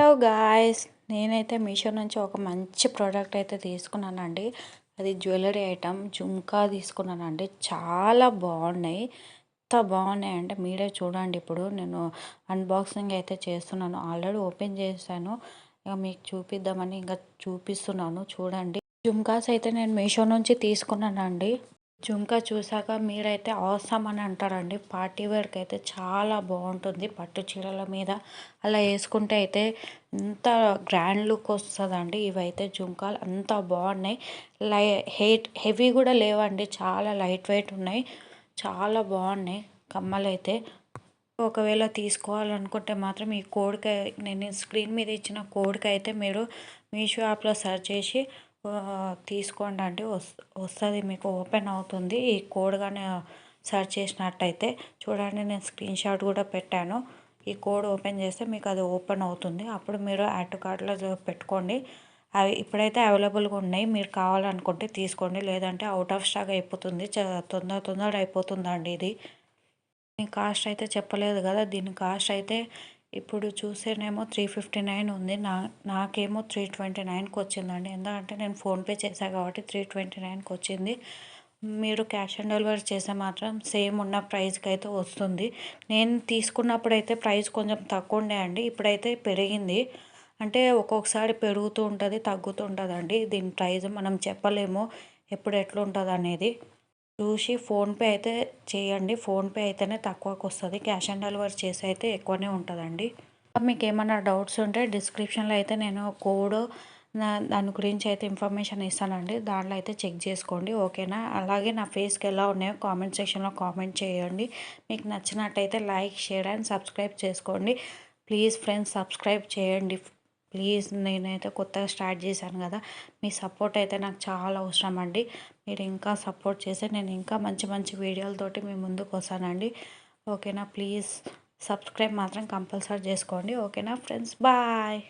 Hello guys, నేనైతే మీషో నుంచి ఒక మంచి ప్రోడక్ట్ అయితే తీసుకున్నానండి. అది జ్యువెలరీ ఐటమ్ జుంకా తీసుకున్నానండి. చాలా బాగున్నాయి. ఎంత బాగున్నాయి అంటే మీరే చూడండి. ఇప్పుడు నేను అన్బాక్సింగ్ అయితే చేస్తున్నాను. ఆల్రెడీ ఓపెన్ చేశాను. ఇక మీకు చూపిద్దామని ఇంకా చూపిస్తున్నాను. చూడండి, జుంకాస్ అయితే నేను మీషో నుంచి తీసుకున్నానండి. జుంకా చూసాక మీరైతే అవసరం అని అంటారండి. పార్టీ వేర్కి అయితే చాలా బాగుంటుంది. పట్టు చీరల మీద అలా వేసుకుంటే అయితే ఎంత గ్రాండ్ లుక్ వస్తుందండి. ఇవైతే జుంకాలు అంత బాగున్నాయి. లై హెవీ కూడా లేవండి, చాలా లైట్ వెయిట్ ఉన్నాయి. చాలా బాగున్నాయి కమ్మలు అయితే. ఒకవేళ తీసుకోవాలనుకుంటే మాత్రం ఈ కోడ్కి, నేను స్క్రీన్ మీద ఇచ్చిన కోడ్కి అయితే మీరు మీషో యాప్లో సెర్చ్ చేసి తీసుకోండి అండి. వస్తుంది, మీకు ఓపెన్ అవుతుంది. ఈ కోడ్ కానీ సెర్చ్ చేసినట్టయితే చూడండి, నేను స్క్రీన్ షాట్ కూడా పెట్టాను. ఈ కోడ్ ఓపెన్ చేస్తే మీకు అది ఓపెన్ అవుతుంది. అప్పుడు మీరు యాడ్ టు కార్ట్లో పెట్టుకోండి. అవి ఇప్పుడైతే అవైలబుల్గా ఉన్నాయి. మీరు కావాలనుకుంటే తీసుకోండి, లేదంటే అవుట్ ఆఫ్ స్టాక్ అయిపోతుంది. తొందర అయిపోతుందండి ఇది. దీని కాస్ట్ అయితే చెప్పలేదు కదా. దీని కాస్ట్ అయితే ఇప్పుడు చూసేనేమో 359 ఉంది. నాకేమో 329కి వచ్చిందండి. ఎందుకంటే నేను ఫోన్పే చేశాను కాబట్టి 329కి వచ్చింది. మీరు క్యాష్ ఆన్ డెలివరీ చేస్తే మాత్రం సేమ్ ఉన్న ప్రైస్కి అయితే వస్తుంది. నేను తీసుకున్నప్పుడు అయితే ప్రైస్ కొంచెం తక్కువ ఉండే అండి. ఇప్పుడైతే పెరిగింది. అంటే ఒక్కొక్కసారి పెరుగుతూ ఉంటుంది, తగ్గుతూ ఉంటుందండి. దీని ప్రైస్ మనం చెప్పలేము ఎప్పుడు ఎట్లుంటుంది అనేది. చూసి ఫోన్పే అయితే చేయండి. ఫోన్పే అయితేనే తక్కువకు వస్తుంది. క్యాష్ ఆన్ డెలివరీ చేసి అయితే ఎక్కువనే ఉంటుందండి. మీకు ఏమైనా డౌట్స్ ఉంటే డిస్క్రిప్షన్లో అయితే నేను కోడ్ దాని గురించి అయితే ఇన్ఫర్మేషన్ ఇస్తానండి. దాంట్లో అయితే చెక్ చేసుకోండి, ఓకేనా. అలాగే నా ఫేస్కి ఎలా ఉన్నాయో కామెంట్ సెక్షన్లో కామెంట్ చేయండి. మీకు నచ్చినట్టయితే లైక్, షేర్ అండ్ సబ్స్క్రైబ్ చేసుకోండి. ప్లీజ్ ఫ్రెండ్స్, సబ్స్క్రైబ్ చేయండి ప్లీజ్. నేనైతే కొత్తగా స్టార్ట్ చేశాను కదా, మీ సపోర్ట్ అయితే నాకు చాలా అవసరం అండి. మీరు ఇంకా సపోర్ట్ చేస్తే నేను ఇంకా మంచి మంచి వీడియోలతోటి మీ ముందుకు వస్తానండి, ఓకేనా. ప్లీజ్ సబ్స్క్రైబ్ మాత్రం కంపల్సరీ చేసుకోండి, ఓకేనా ఫ్రెండ్స్. బాయ్.